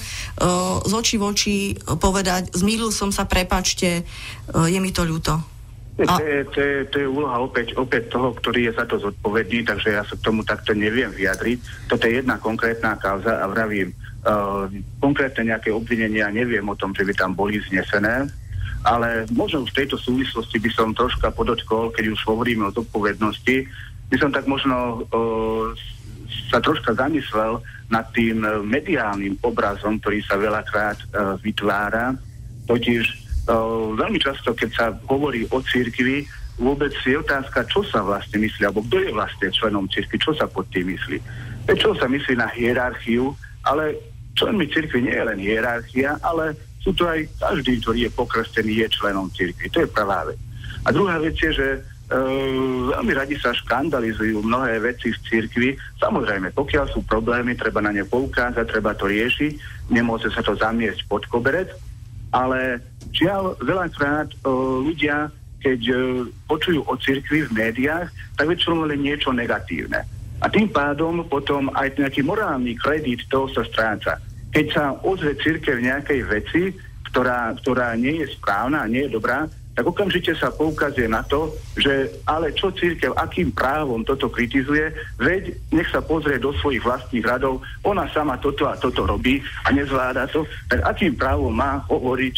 z očí v oči povedať, zmýlil som sa, prepáčte, je mi to ľúto.
To je úloha opäť toho, ktorý je za to zodpovedný, takže ja sa k tomu takto neviem vyjadriť. Toto je jedna konkrétna kauza a vravím, konkrétne nejaké obvinenia neviem o tom, že by tam boli znesené, ale možno v tejto súvislosti by som troška podotkol, keď už hovoríme o zodpovednosti, by som tak možno sa troška zamyslel nad tým mediálnym obrazom, ktorý sa veľakrát vytvára, totiž veľmi často, keď sa hovorí o cirkvi, vôbec je otázka, čo sa vlastne myslí, alebo kto je vlastne členom cirkvi, čo sa pod tým myslí. Čo sa myslí na hierarchiu, ale členmi cirkvi nie je len hierarchia, ale sú to aj každý, ktorý je pokrstený, je členom cirkvi. To je prvá vec. A druhá vec je, že veľmi radi sa škandalizujú mnohé veci v cirkvi. Samozrejme, pokiaľ sú problémy, treba na ne poukázať, treba to riešiť, nemôže sa to zamiesť pod koberec, ale žiaľ, veľakrát ľudia, keď počujú o cirkvi v médiách, tak väčšinou len niečo negatívne. A tým pádom potom aj nejaký morálny kredit toho sa stráca. Keď sa ozve cirkev nejakej veci, ktorá nie je správna a nie je dobrá, tak okamžite sa poukazuje na to, že ale čo cirkev, akým právom toto kritizuje, veď nech sa pozrie do svojich vlastných radov, ona sama toto a toto robí a nezvláda to, tak akým právom má hovoriť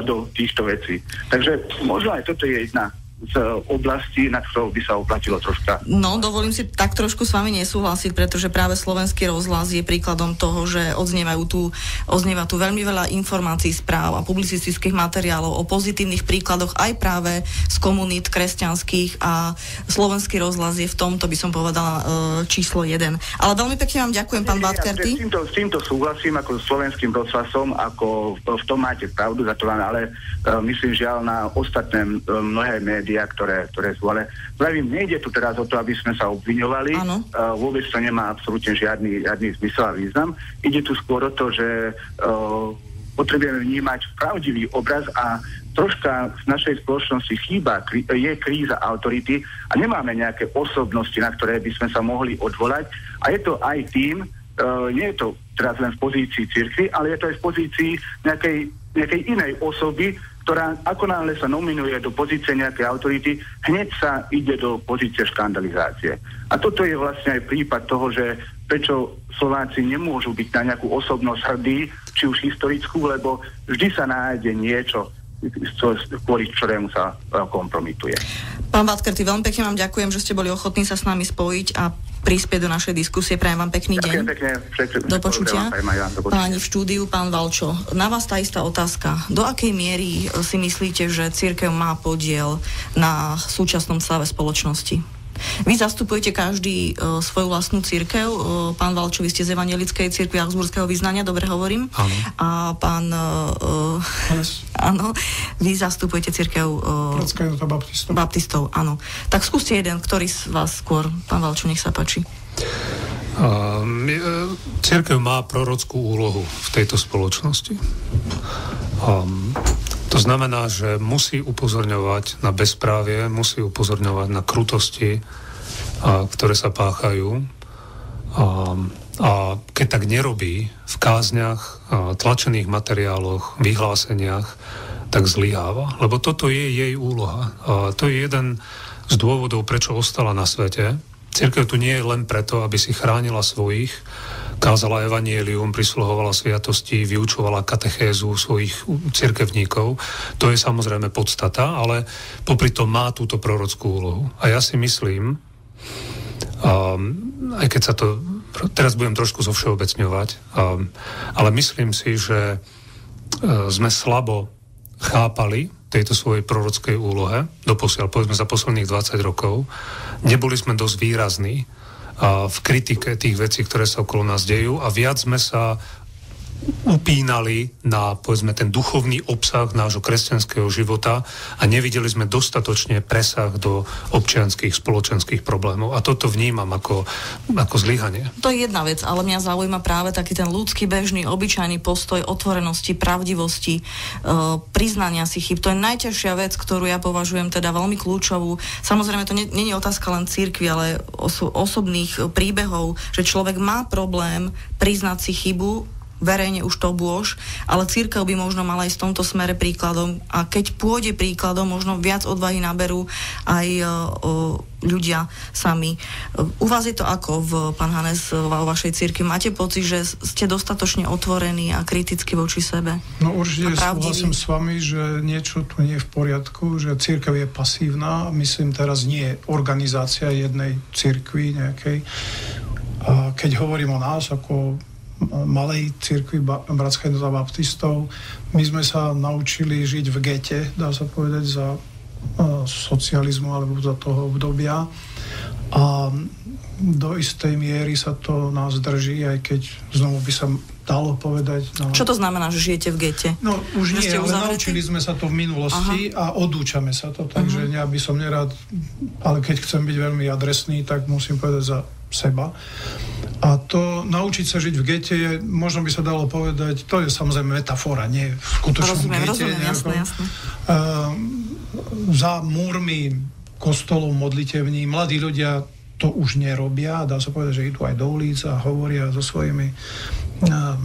do týchto vecí. Takže možno aj toto je jedna z oblasti, na ktorou by sa oplatilo troška.
No, dovolím si tak trošku s vami nesúhlasiť, pretože práve Slovenský rozhlas je príkladom toho, že odznieva tu veľmi veľa informácií, správ a publicistických materiálov o pozitívnych príkladoch aj práve z komunít kresťanských a Slovenský rozhlas je v tomto, by som povedala, číslo 1. Ale veľmi pekne vám ďakujem, pán Vatkerty.
S týmto súhlasím ako s Slovenským rozhlasom, ako v tom máte pravdu, za to vám, ale myslím žiaľ na ostatné mnohé médiá, ktoré sú, ale pravím, nejde tu teraz o to, aby sme sa obviňovali, vôbec to nemá absolútne žiadny zmysel a význam. Ide tu skôr o to, že potrebujeme vnímať pravdivý obraz a troška v našej spoločnosti je kríza autority a nemáme nejaké osobnosti, na ktoré by sme sa mohli odvolať a je to aj tým, nie je to teraz len v pozícii cirkvi, ale je to aj v pozícii nejakej inej osoby, ktorá ako náhle sa nominuje do pozície nejakej autority, hneď sa ide do pozície škandalizácie. A toto je vlastne aj prípad toho, že prečo Slováci nemôžu byť na nejakú osobnosť hrdí, či už historickú, lebo vždy sa nájde niečo, kvôli ktorému sa kompromituje.
Pán Vatkerty, veľmi pekne vám ďakujem, že ste boli ochotní sa s nami spojiť a prispieť do našej diskusie. Prajem vám pekný deň. Do počutia. Páni v štúdiu, pán Valčo, na vás tá istá otázka. Do akej miery si myslíte, že cirkev má podiel na súčasnom stave spoločnosti? Vy zastupujete každý svoju vlastnú cirkev. Pán Valčo, vy ste z Evangelickej cirkvi Augsburského vyznania, dobre hovorím?
Áno.
A pán... áno, vy zastupujete cirkev...
Bratská jednota baptistov.
Baptistov, áno. Tak skúste jeden, ktorý z vás skôr. Pán Valčo, nech sa páči.
Cirkev má prorockú úlohu v tejto spoločnosti. To znamená, že musí upozorňovať na bezprávie, musí upozorňovať na krutosti, ktoré sa páchajú. A keď tak nerobí v kázniach, tlačených materiáloch, vyhláseniach, tak zlyháva. Lebo toto je jej úloha. To je jeden z dôvodov, prečo ostala na svete. Cirkev tu nie je len preto, aby si chránila svojich, kázala evanjelium, prisluhovala sviatosti, vyučovala katechézu svojich cirkevníkov. To je samozrejme podstata, ale popri tom má túto prorockú úlohu. A ja si myslím, aj keď sa to... Teraz budem trošku zovšeobecňovať, ale myslím si, že sme slabo chápali tejto svojej prorockej úlohe, doposiaľ, povedzme za posledných 20 rokov. Neboli sme dosť výrazní v kritike tých vecí, ktoré sa okolo nás dejú a viac sme sa upínali na, povedzme, ten duchovný obsah nášho kresťanského života a nevideli sme dostatočne presah do občianskych, spoločenských problémov. A toto vnímam ako zlyhanie.
To je jedna vec, ale mňa zaujíma práve taký ten ľudský, bežný, obyčajný postoj otvorenosti, pravdivosti, priznania si chyb. To je najťažšia vec, ktorú ja považujem teda veľmi kľúčovú. Samozrejme, to nie je otázka len cirkvi, ale osobných príbehov, že človek má problém priznať si chybu, verejne už to bôž, ale cirkev by možno mala aj v tomto smere príkladom a keď pôjde príkladom, možno viac odvahy naberú aj ľudia sami. U vás je to ako, pán Hannes, vo vašej cirkvi? Máte pocit, že ste dostatočne otvorení a kriticky voči sebe?
No určite súhlasím s vami, že niečo tu nie je v poriadku, že cirkev je pasívna. Myslím teraz nie organizácia jednej cirkvi nejakej. A keď hovorím o nás ako malej cirkvi Bratská jednota baptistov. My sme sa naučili žiť v gete, dá sa povedať, za socializmu alebo za toho obdobia. A do istej miery sa to nás drží, aj keď znovu by sa dalo povedať... No,
čo to znamená, že žijete v gete?
No už nie, ale naučili sme sa to v minulosti. Aha. A odúčame sa to, takže ja by som nerád, ale keď chcem byť veľmi adresný, tak musím povedať za seba. A to naučiť sa žiť v gete je, možno by sa dalo povedať, to je samozrejme metafora, nie v skutočnom gete.
Jasné.
Za múrmi kostolov, modlitevní, mladí ľudia to už nerobia, dá sa povedať, že idú aj do ulic a hovoria so svojimi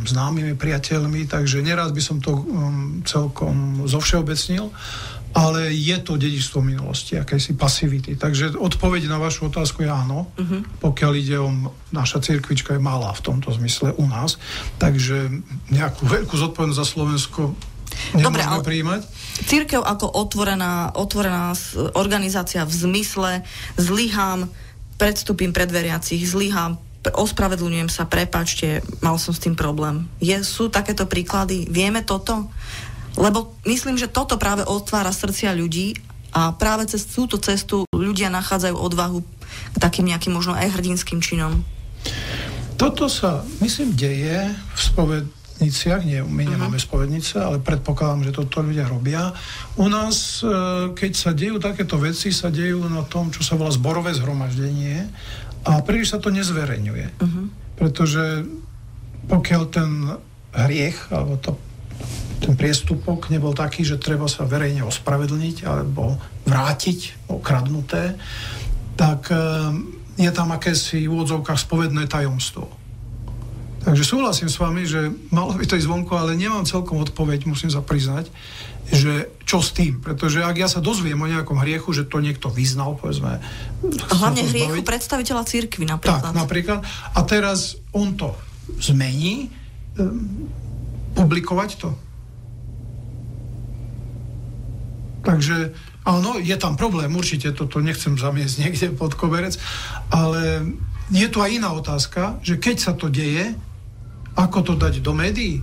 známymi priateľmi, takže neraz by som to celkom zovšeobecnil, ale je to dedičstvo minulosti, akési pasivity. Takže odpoveď na vašu otázku je áno, pokiaľ ide o naša cirkvička je malá v tomto zmysle u nás, takže nejakú veľkú zodpovednosť za Slovensko
Dobre, ale
prijímať.
Cirkev ako otvorená organizácia v zmysle zlyhám, predstúpim pred veriacich, zlyhám, ospravedlňujem sa, prepáčte, mal som s tým problém. Sú takéto príklady? Vieme toto? Lebo myslím, že toto práve otvára srdcia ľudí a práve cez túto cestu ľudia nachádzajú odvahu k takým nejakým možno aj hrdinským činom.
Toto sa, myslím, deje v spovedniciach. Nie, my nemáme spovednice, ale predpokladám, že toto ľudia robia. U nás, keď sa dejú takéto veci, sa dejú na tom, čo sa volá zborové zhromaždenie a príliš sa to nezverejňuje. Pretože pokiaľ ten hriech alebo ten priestupok nebol taký, že treba sa verejne ospravedlniť alebo vrátiť okradnuté, tak je tam akési v úvodzovkách spovedné tajomstvo. Takže súhlasím s vami, že malo by to ísť zvonku, ale nemám celkom odpoveď, musím sa priznať, že čo s tým. Pretože ak ja sa dozviem o nejakom hriechu, že to niekto vyznal, povedzme...
Hlavne hriechu predstaviteľa cirkvi napríklad.
Tak, napríklad. A teraz on to zmení, publikovať to. Takže áno, je tam problém, určite toto nechcem zamiesť niekde pod koberec, ale je tu aj iná otázka, že keď sa to deje, ako to dať do médií?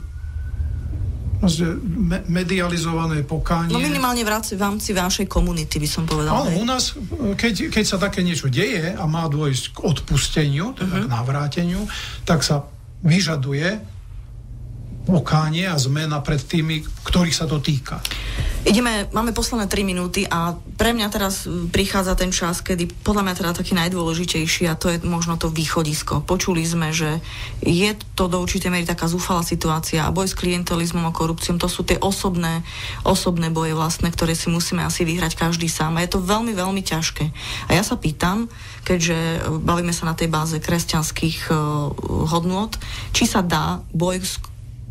Medializované pokánie.
No minimálne v rámci vašej komunity, by som povedala.
Áno, u nás, keď sa také niečo deje a má dôjsť k odpusteniu, teda k navráteniu, tak sa vyžaduje pokánie a zmena pred tými, ktorých sa to týka.
Máme posledné 3 minúty a pre mňa teraz prichádza ten čas, kedy podľa mňa teda taký najdôležitejší a to je možno to východisko. Počuli sme, že je to do určitej miery taká zúfalá situácia a boj s klientelizmom a korupciou, to sú tie osobné boje vlastné, ktoré si musíme asi vyhrať každý sám. A je to veľmi, veľmi ťažké. A ja sa pýtam, keďže bavíme sa na tej báze kresťanských hodnôt, či sa dá boj s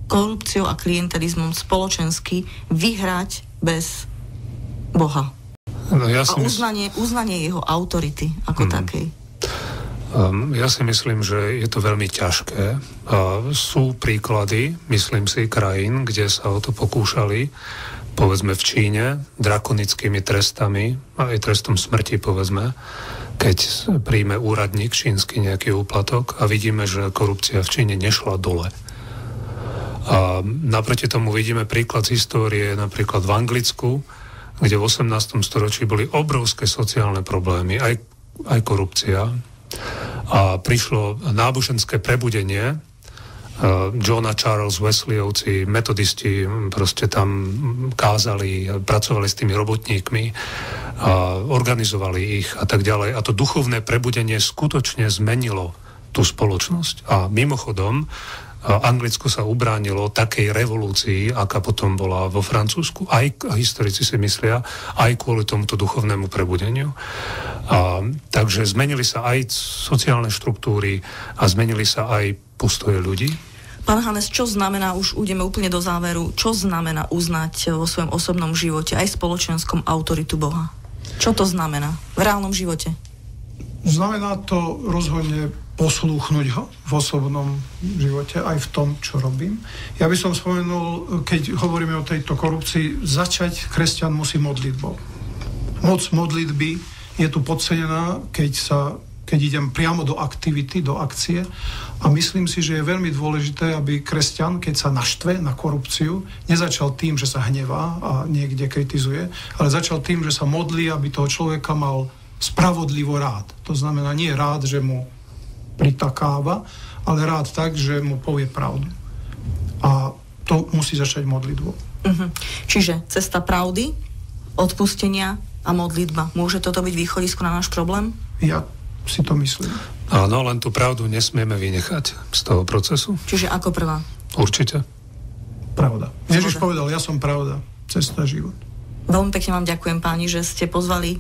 korupciou a klientelizmom spoločensky vyhrať bez Boha.
No,
a uznanie jeho autority ako takej.
Ja si myslím, že je to veľmi ťažké. Sú príklady, myslím si, krajín, kde sa o to pokúšali, povedzme v Číne, drakonickými trestami, aj trestom smrti, povedzme, keď príjme úradník čínsky nejaký úplatok a vidíme, že korupcia v Číne nešla dole. A naproti tomu vidíme príklad z histórie napríklad v Anglicku, kde v 18. storočí boli obrovské sociálne problémy, aj korupcia. A prišlo náboženské prebudenie. John a Charles Wesleyovci, metodisti, proste tam kázali, pracovali s tými robotníkmi, a organizovali ich a tak ďalej. A to duchovné prebudenie skutočne zmenilo tú spoločnosť. A mimochodom, Anglicko sa ubránilo takej revolúcii, aká potom bola vo Francúzsku. Aj historici si myslia, aj kvôli tomuto duchovnému prebudeniu. Takže zmenili sa aj sociálne štruktúry a zmenili sa aj postoje ľudí.
Pán Hanes, čo znamená, už ideme úplne do záveru, čo znamená uznať vo svojom osobnom živote aj spoločenskom autoritu Boha? Čo to znamená v reálnom živote?
Znamená to rozhodne poslúchnuť ho v osobnom živote, aj v tom, čo robím. Ja by som spomenul, keď hovoríme o tejto korupcii, začať kresťan musí modlitbou. Moc modlitby je tu podcenená, keď idem priamo do aktivity, do akcie a myslím si, že je veľmi dôležité, aby kresťan, keď sa naštve na korupciu, nezačal tým, že sa hnevá a niekde kritizuje, ale začal tým, že sa modlí, aby toho človeka mal spravodlivo rád. To znamená nie rád, že mu pritakáva, ale rád tak, že mu povie pravdu. A to musí začať modlitbou.
Čiže cesta pravdy, odpustenia a modlitba. Môže toto byť východisko na náš problém?
Ja si to myslím.
Áno, len tú pravdu nesmieme vynechať z toho procesu.
Čiže ako prvá?
Určite.
Pravda. Ježiš povedal, ja som pravda, cesta, život.
Veľmi pekne vám ďakujem, páni, že ste pozvali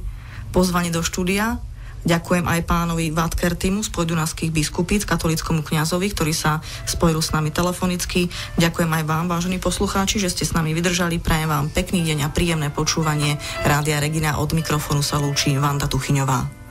do štúdia. Ďakujem aj pánovi Vatkertimu z Pojdunavských biskupíc, katolíckomu kňazovi, ktorý sa spojil s nami telefonicky. Ďakujem aj vám, vážení poslucháči, že ste s nami vydržali. Prajem vám pekný deň a príjemné počúvanie. Rádia Regina, od mikrofónu sa lúči Vanda Tuchyňová.